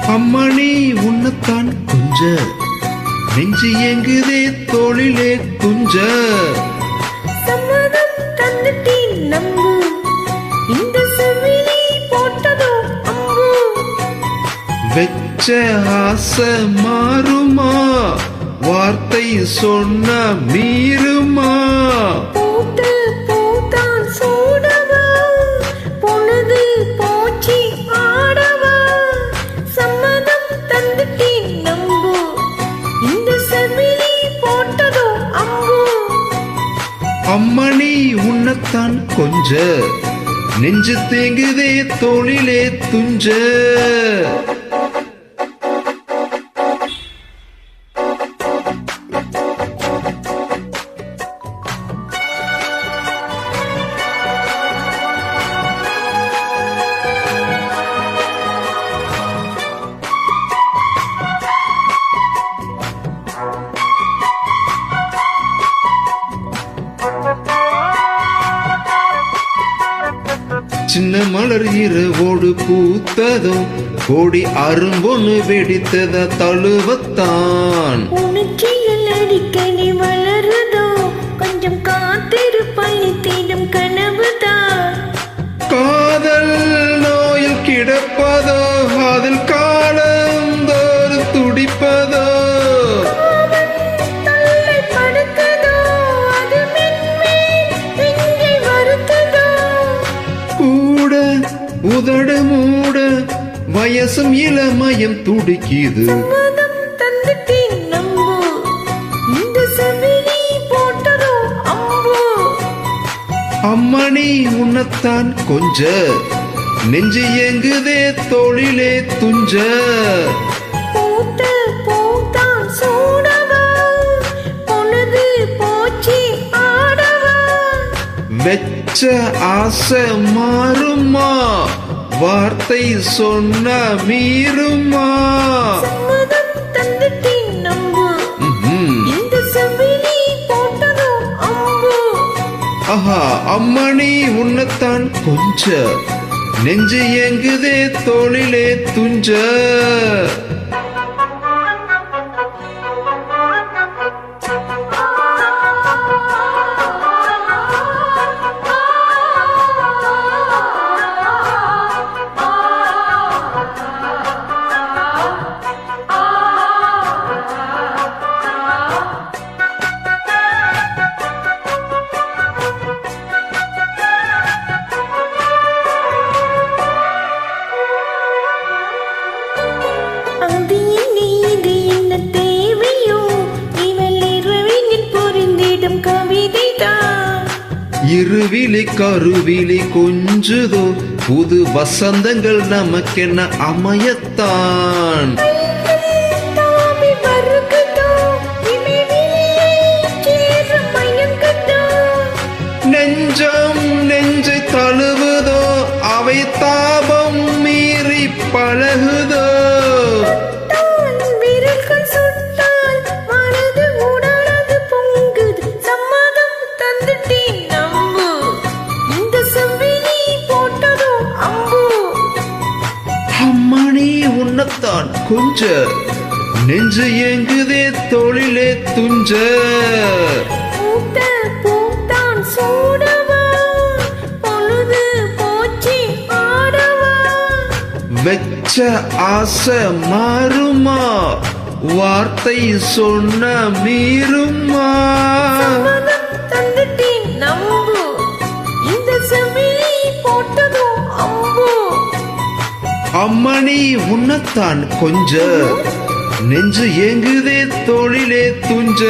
அம்மணி உன்னத்தான் கொஞ்ச நெஞ்சு எங்குதே தோளிலே துஞ்ச சம்மதம் தந்துட்டேன் நம்பு இந்த செவிலி போட்டதோ அம்பு வெச்ச ஆசை மாறுமா வார்த்தை சொன்ன மீறுமா பூத்து பூத்தான் சூடவா பொழுது போச்சி ஆடவா சம்மதம் தந்துட்டேன் நம்பு இந்த செவிலி போட்டதோ அம்பு அம்மணி உன்னத்தான் கொஞ்ச நெஞ்சு தேங்குதே தோளிலே துஞ்ச சின்ன மலர் இரவோடு பூத்ததோ கோடி அரும்பொன்னு வெடித்தத தழுவத்தான் உனச்சியில் அடிக்கடி வளருதோ கொஞ்சம் காத்திருப்பள்ளி தேடும் கனவுதான் காதல் நோயில் கிடப்பதோ அதில் காலந்தோறு துடிப்பதோ உதடு மூட வயசும் இளமயம் துடிக்கிது அம்மணி உன்னத்தான் கொஞ்ச நெஞ்சு எங்குதே தோளிலே துஞ்ச வெச்ச ஆசை மாறுமா வார்த்தை சொன்ன மீறுமா ஆஹா அம்மணி உன்னத்தான் கொஞ்ச நெஞ்சு எங்குதே தோளிலே துஞ்ச இருவிழி கருவிழி கொஞ்சுதோ புது வசந்தங்கள் நமக்கென்ன அமையத்தான் நெஞ்சம் நெஞ்சை தழுவுதோ அவை தாபம் மீறி பழகுதோ உன்னத்தான் கொஞ்ச நெஞ்சு எங்குதே தோளிலே துஞ்ச வெச்ச ஆசை மாறுமா வார்த்தை சொன்ன மீறுமா அம்மணி உன்னத்தான் கொஞ்ச நெஞ்சு எங்குதே தோளிலே துஞ்ச